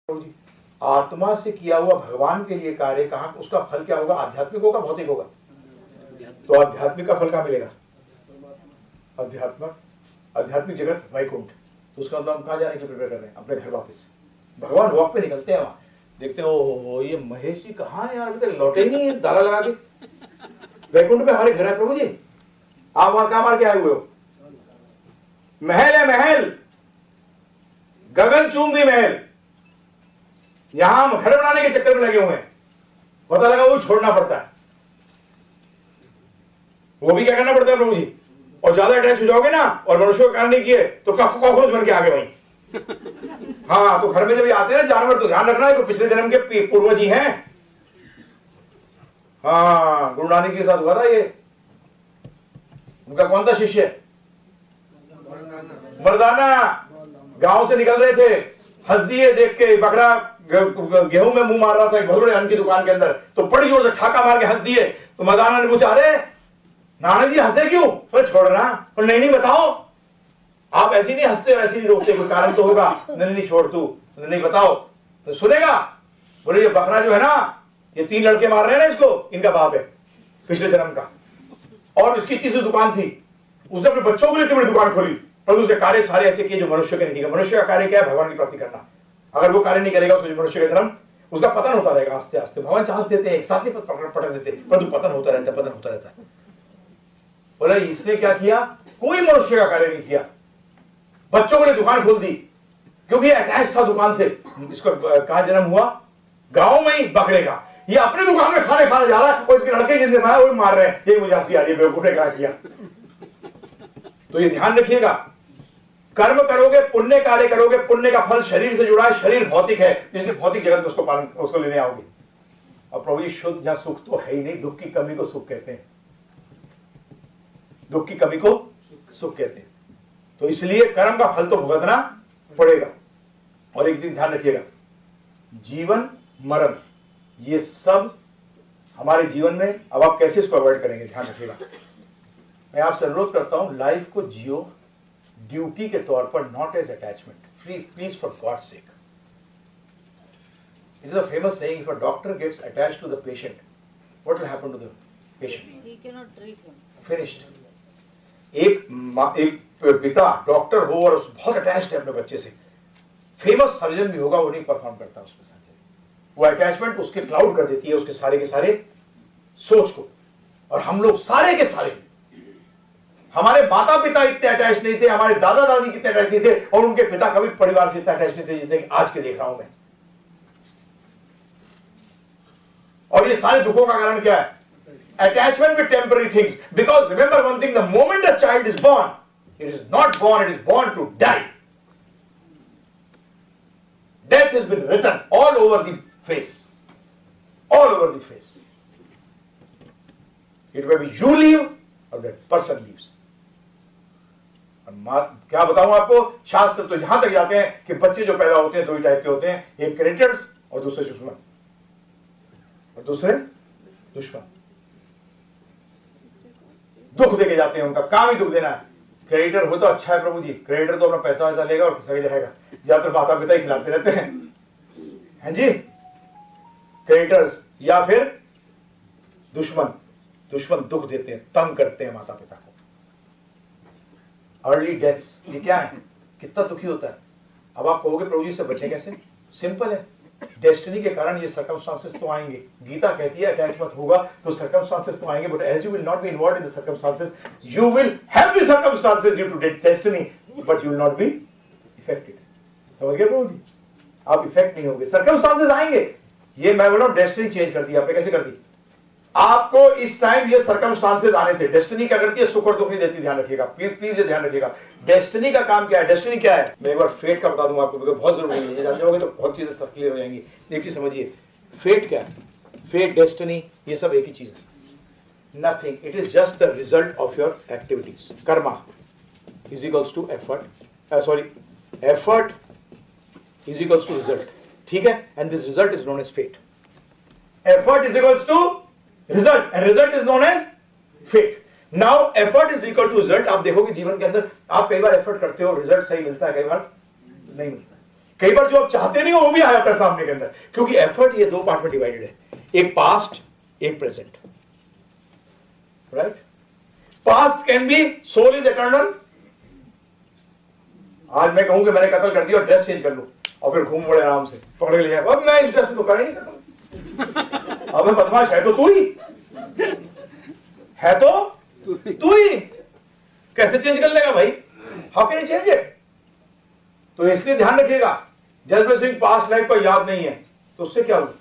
जी, आत्मा से किया हुआ भगवान के लिए कार्य कहाँ, उसका फल क्या होगा? आध्यात्मिक होगा, भौतिक होगा? तो आध्यात्मिक का फल कहाँ मिलेगा? आध्यात्मिक जगत वैकुंठ। तो उसका मतलब हम कहाँ जाने के प्रिपेयर कर रहे हैं? अपने घर वापस। भगवान वॉक पे निकलते हैं, वहां देखते हो ये महेश जी कहाँ है यार, अभी तक लौटे नहीं है ताला लगा के। वैकुंठ पे हमारे घर है प्रभु जी, आप वहां कहाँ मार के आए हुए हो? महल है महल, गगन चूंबी महल। यहां हम घर बनाने के चक्कर में लगे हुए हैं, पता लगा वो छोड़ना पड़ता है। वो भी क्या करना पड़ता है प्रभु जी? और ज्यादा अटैच हो जाओगे ना और मनुष्य का कारण नहीं किए तो कॉकरोच बन के आगे भाई। हाँ, तो घर में जब आते हैं ना जानवर, तो ध्यान रखना है, तो पिछले जन्म के पूर्वज ही हैं। हाँ, गुरु नानक के साथ हुआ था ये। उनका कौन था शिष्य? मर्दाना। गांव से निकल रहे थे, हंस दिए देख के, बकरा गेहूं में मुंह मार रहा था एक भदुड़े अन्न की दुकान के अंदर, तो बड़ी जोर से ठाका मार के हंस दिए। तो मर्दाना ने पूछा, अरे नानक जी हंसे क्यों? बोले छोड़ना। बोले नहीं बताओ, आप ऐसी नहीं हंसते ऐसी नहीं रोकते, कोई कारण तो होगा। नहीं छोड़ तू, नहीं बताओ तो सुनेगा। बोले ये बकरा जो है ना, ये 3 लड़के मार रहे हैं ना इसको, इनका बाप है पिछले जन्म का। और इसकी तीसरी दुकान थी, उसने अपने बच्चों को लेकर बड़ी दुकान खोली, पर उसके कार्य सारे ऐसे किए जो मनुष्य के नहीं किए। मनुष्य का कार्य क्या है? भगवान की प्राप्ति करना। अगर वो कार्य नहीं करेगा, उसको मनुष्य का धर्म, उसका पतन होता रहेगा आस्ते आस्ते। भगवान चांस देते हैं, एक साथ नहीं पटक देते, परंतु पतन होता रहता है, पतन होता रहता है। बोला इसने क्या किया? कोई मनुष्य का कार्य नहीं किया, बच्चों को लिए दुकान खोल दी, क्योंकि अटैच था दुकान से। इसको कहां जन्म हुआ? गांव में ही, बकरे का। ये अपने दुकान में खाने जा रहा है और इसके लड़के जिनसे मारा वो मार रहे हैं। ये मुझे हंसी आ रही है, बेवकूफ ने क्या किया। तो ये ध्यान रखिएगा, कर्म करोगे, पुण्य कार्य करोगे, पुण्य का फल शरीर से जुड़ा है। शरीर भौतिक है, इसलिए भौतिक जगत में उसको लेने आओगे। और प्रभु जी शुद्ध या सुख तो है ही नहीं, दुख की कमी को सुख कहते हैं, दुख की कमी को सुख कहते हैं। तो इसलिए कर्म का फल तो भुगतना पड़ेगा। और एक दिन ध्यान रखिएगा, जीवन मरण ये सब हमारे जीवन में, अब आप कैसे इसको अवॉइड करेंगे? ध्यान रखिएगा। मैं आपसे अनुरोध करता हूं, लाइफ को जियो ड्यूटी के तौर पर, not as attachment. Please for God sake. It is a famous saying, if a doctor gets attached to the patient, what will happen to the patient? He cannot treat him. Finished. एक पिता doctor हो और बहुत attached है अपने बच्चे से, famous surgeon भी होगा, वो नहीं परफॉर्म करता उसके साथ। वो अटैचमेंट उसके क्लाउड कर देती है उसके सारे के सारे सोच को। और हम लोग सारे के सारे, हमारे माता पिता इतने अटैच नहीं थे, हमारे दादा दादी कितने अटैच नहीं थे, और उनके पिता कभी परिवार से इतने अटैच नहीं थे जितने आज के देख रहा हूं मैं। और ये सारे दुखों का कारण क्या है? Attachment with temporary things. Because remember one thing, the moment a child is born, it is not born, it is born to die. Death has been written all over the face. All over the face. It may be you leave or that person leaves. क्या बताऊं आपको, शास्त्र तो यहां तक जाते हैं कि बच्चे जो पैदा होते हैं 2 ही टाइप के होते हैं, एक क्रिएटर्स और दूसरे दुश्मन, और दूसरे दुश्मन। दुख देके जाते हैं, उनका काम ही दुख देना है। क्रेडिटर हो तो अच्छा है प्रभु जी, क्रेडिटर तो अपना पैसा वैसा लेगा और खिसा जाएगा, या तो माता पिता ही खिलाते रहते हैं जी। क्रेडिटर्स या फिर दुश्मन, दुश्मन दुख देते हैं, तंग करते हैं माता पिता को। अर्ली डेथ्स, ये क्या है? कितना दुखी होता है। अब आप कहोगे प्रभु जी से बचे कैसे? सिंपल है, डेस्टिनी के कारण ये सर्कमस्टांसेस तो आएंगे। गीता कहती है अटैचमेंट होगा तो सर्कमस्टांसेस तो आएंगे, but as you will not be involved in the circumstances, you will have the circumstances due to destiny, but you will not be affected. समझ गए प्रभु जी? आप इफेक्ट नहीं होंगे, सर्कमस्टांसेस आएंगे। ये मैं बोल रहा हूं, डेस्टिनी चेंज कर दी आपने। कैसे कर दी? आपको इस टाइम ये सर्कमस्टांसेस आने थे। डेस्टिनी क्या करती है? सुख और दुख नहीं देती। ध्यान रखिएगा, प्लीज ये ध्यान रखिएगा। डेस्टिनी का काम क्या है? डेस्टिनी क्या है? मैं एक बार फेट का बता दूंगा आपको, बिकॉज़ बहुत जरूरी है, जान जाओगे तो बहुत चीजें सब क्लियर हो जाएंगी। एक चीज समझिए, फेट क्या है? फेट, डेस्टिनी, ये सब एक ही चीज है। Nothing, it is just the result of your activities. Karma is equals to effort, sorry, effort is equals to result, ठीक है? And this result is known as fate. Effort is equals to result and result is known as fate. Now effort is equal to result. आप देखोगे जीवन के अंदर, आप कई बार effort करते हो, रिजल्ट सही मिलता है, कई बार नहीं मिलता। कई बार जो आप चाहते नहीं हो वो भी आ जाता है सामने के अंदर, क्योंकि एफर्ट ये दो पार्ट में डिवाइडेड है, एक पास्ट एक present, right? Past can be soul is eternal. आज मैं कहूं कि मैंने कत्ल कर दिया और ड्रेस चेंज कर लूं और फिर घूम बड़े आराम से पकड़ लिया, अब मैं इस ड्रेस में तो कर ही नहीं कत्ल। अब बदमाश है तो तू ही है, तो तू ही कैसे चेंज कर लेगा भाई? How can you change it? तो इसलिए ध्यान रखिएगा, जस्ट सिंह पास्ट लाइफ का याद नहीं है तो उससे क्या हुआ?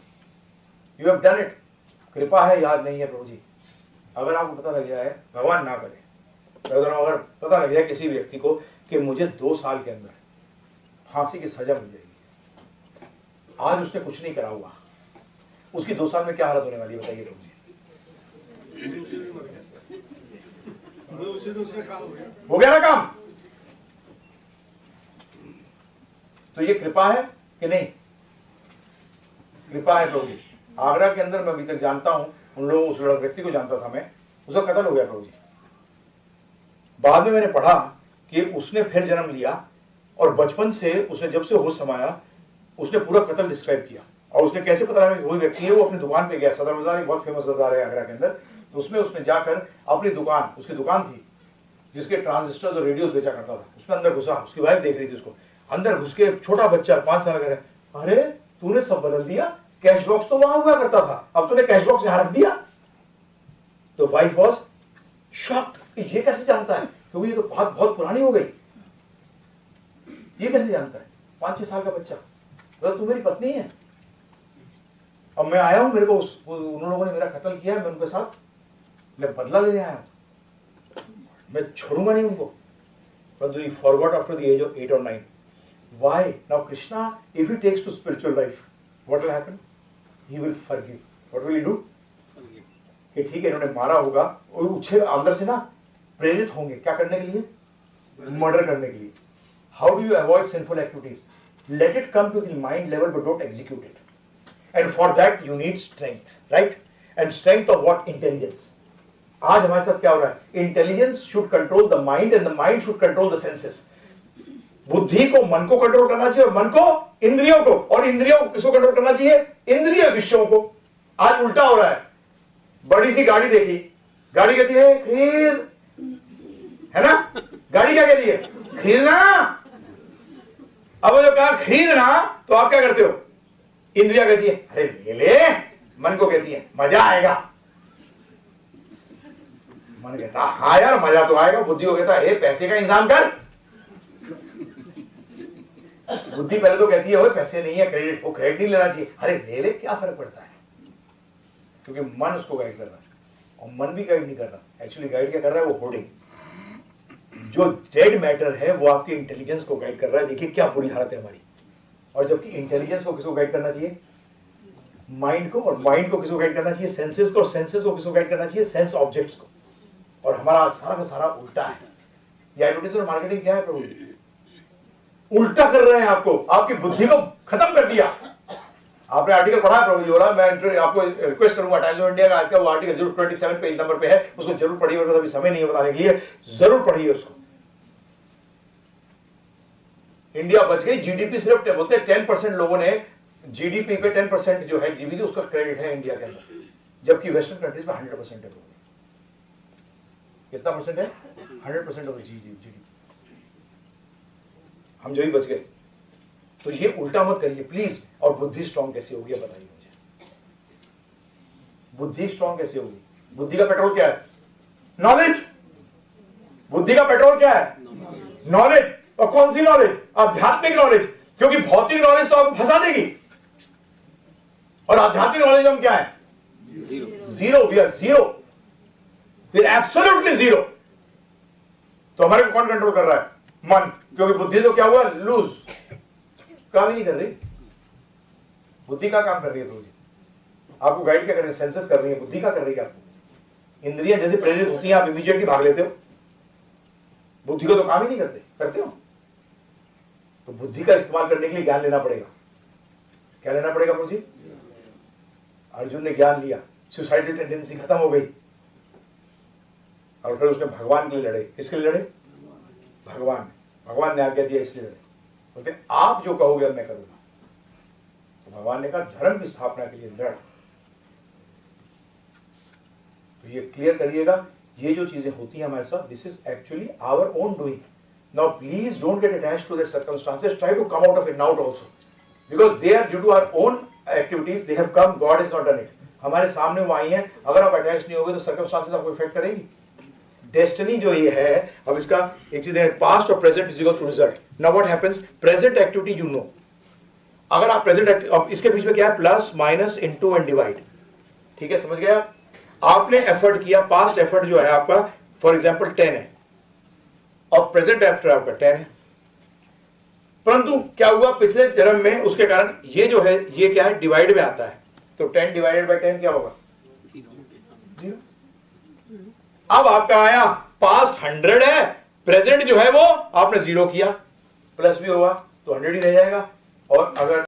यू हैव डन इट, कृपा है, याद नहीं है प्रभु जी। अगर आपको पता लग गया है, भगवान ना करे, अगर पता लग गया किसी व्यक्ति को कि मुझे 2 साल के अंदर फांसी की सजा मिल जाएगी, आज उसने कुछ नहीं करा हुआ, उसकी 2 साल में क्या हालत होने वाली है बताइए प्रभु जी? हो गया ना काम? तो ये कृपा है कि नहीं? कृपा है प्रभु जी। आगरा के अंदर मैं अभी तक जानता हूं, उन लोगों, उस व्यक्ति को जानता था मैं, उसका कत्ल हो गया प्रभु जी। बाद में मैंने पढ़ा कि उसने फिर जन्म लिया और बचपन से उसने जब से होश समाया उसने पूरा कत्ल डिस्क्राइब किया, और उसने कैसे पता लगा कि वही व्यक्ति है। वो अपनी दुकान पे गया, सदर बाजार एक बहुत फेमस बाजार है आगरा के अंदर, तो उसमें उसने जाकर अपनी दुकान, उसकी दुकान थी जिसके ट्रांजिस्टर्स और रेडियोस बेचा करता था, उसमें अंदर घुसा, उसकी वाइफ देख रही थी उसको, अंदर घुस के छोटा बच्चा 5 साल का है, अरे तूने सब बदल दिया, कैश बॉक्स तो वहां हुआ करता था, अब तूने कैश बॉक्स यहां रख दिया। तो वाइफ वॉज शॉक्ड, ये कैसे जानता है? क्योंकि ये तो बात बहुत पुरानी हो गई, ये कैसे जानता है? 5-6 साल का बच्चा, तो तू मेरी पत्नी है, अब मैं आया हूं, मेरे को उन लोगों ने मेरा कत्ल किया, मैं उनके साथ मैं बदला लेने आया हूं, मैं छोड़ूंगा नहीं उनको। But he forgot after the age of 8 or 9. Why? Now Krishna, if he takes to spiritual life, what will happen? He will forgive. What will he do? कि ठीक है इन्होंने मारा होगा, और उछे अंदर से ना प्रेरित होंगे क्या करने के लिए? मर्डर करने के लिए। How do you avoid sinful activities? Let it come to the mind level, but don't execute it. And for that you need strength, right? And strength of what? Intelligence. आज हमारे साथ क्या हो रहा है? Intelligence should control the mind and the mind should control the senses. बुद्धि को, मन को कंट्रोल करना चाहिए, और मन को इंद्रियों को, और इंद्रियों को किसको कंट्रोल करना चाहिए? इंद्रिय विषयों को। आज उल्टा हो रहा है, बड़ी सी गाड़ी देखी, गाड़ी कहती है खरीद, है ना? गाड़ी क्या कहती है? खरीदना। अब जो कहा खरीदना, तो आप क्या करते हो? इंद्रिया कहती है अरे ले ले, मन को कहती है मजा आएगा, मन कहता हाँ यार मजा तो आएगा, बुद्धि को कहता है पैसे का इंतजाम कर। बुद्धि पहले तो कहती है पैसे नहीं है, क्रेडिट, वो क्रेडिट नहीं लेना चाहिए, अरे ले ले, क्या फर्क पड़ता है? क्योंकि मन उसको गाइड कर रहा है, और मन भी गाइड नहीं कर रहा, एक्चुअली गाइड क्या कर रहा है? वो होर्डिंग। जो डेड मैटर है वो आपके इंटेलिजेंस को गाइड कर रहा है। देखिए क्या बुरी हालत है हमारी। और जबकि इंटेलिजेंस को किसको गाइड करना चाहिए? माइंड को, और माइंड को किसको गाइड करना चाहिए? सेंसेस को, और सेंसेस को किसको गाइड करना चाहिए? सेंस ऑब्जेक्ट्स को। और हमारा सारा का सारा उल्टा है। ये एडवर्टाइजमेंट और मार्केटिंग क्या है प्रभु? उल्टा कर रहे हैं आपको, आपकी बुद्धि को खत्म कर दिया। आपने आर्टिकल पढ़ा है प्रभु जी बोला, मैं आपको रिक्वेस्ट करूंगा, टाइम्स ऑफ इंडिया का आज का वो आर्टिकल जरूर 27 पेज नंबर पे है, उसको जरूर पढ़िए, और अभी समय नहीं है बताने के लिए, जरूर पढ़िए उसको। इंडिया बच गई, जीडीपी सिर्फ बोलते हैं 10% लोगों ने जीडीपी पे 10% जो है जीडीपी उसका क्रेडिट है इंडिया के अंदर, जबकि वेस्टर्न कंट्रीज में 100% है। कितना परसेंट है? 100% ऑफ जीडीपी। हम जो ही बच गए। तो ये उल्टा मत करिए प्लीज। और बुद्धि स्ट्रांग कैसे होगी बताइए मुझे, बुद्धि स्ट्रांग कैसे होगी? बुद्धि का पेट्रोल क्या है? नॉलेज। बुद्धि का पेट्रोल क्या है? नॉलेज। और कौन सी नॉलेज? आध्यात्मिक नॉलेज, क्योंकि भौतिक नॉलेज तो आपको फंसा देगी, और आध्यात्मिक नॉलेज हम क्या है? Zero. We are zero, we are absolutely zero. तो हमारे को कौन कंट्रोल कर रहा है? मन। क्योंकि बुद्धि तो क्या हुआ? लूज, काम ही नहीं कर रही। बुद्धि का काम कर रही है प्रभु जी, आपको गाइड क्या कर रही है? सेंसेस कर रही है, बुद्धि का कर रही है आपको। इंद्रियां जैसे प्रेरित होती हैं, आप इमीडिएटली भाग लेते हो, बुद्धि को तो काम ही नहीं करते हो। तो बुद्धि का इस्तेमाल करने के लिए ज्ञान लेना पड़ेगा। क्या लेना पड़ेगा प्रभु जी? अर्जुन ने ज्ञान लिया, सुसाइडल टेंडेंसी खत्म हो गई, और फिर उसने भगवान के लिए लड़े। किसके लिए लड़े? भगवान ने आज्ञा दिया इसलिए लड़े। बोलते आप जो कहोगे मैं करूंगा। तो भगवान ने कहा धर्म की स्थापना के लिए लड़। तो ये क्लियर करिएगा, ये जो चीजें होती हैं हमारे साथ, this is actually our own doing. Now please don't get attached to the circumstances, try to come out of it now also, because they are due to our own activities, they have come, God is not done it. हमारे सामने वो आई हैं, अगर आप attach नहीं होगे तो circumstances आपको इफेक्ट करेंगी। डेस्टिनी जो ये है, अब इसका एक चीज है, पास्ट और present is equal to result. Now what happens, present activity you know, अगर आप प्रेजेंट, अब इसके बीच में क्या है, plus minus into and divide, ठीक है, समझ गया। आपने एफर्ट किया, पास्ट एफर्ट जो है आपका फॉर एग्जांपल 10 है और प्रेजेंट एफर्ट आपका 10 है, परंतु क्या हुआ पिछले जन्म में, उसके कारण ये जो है ये क्या है, डिवाइड में आता है, तो 10 डिवाइडेड बाय 10 क्या होगा, 0। अब आपका आया पास्ट 100 है, प्रेजेंट जो है वो आपने 0 किया, प्लस भी होगा तो 100 ही रह जाएगा। और अगर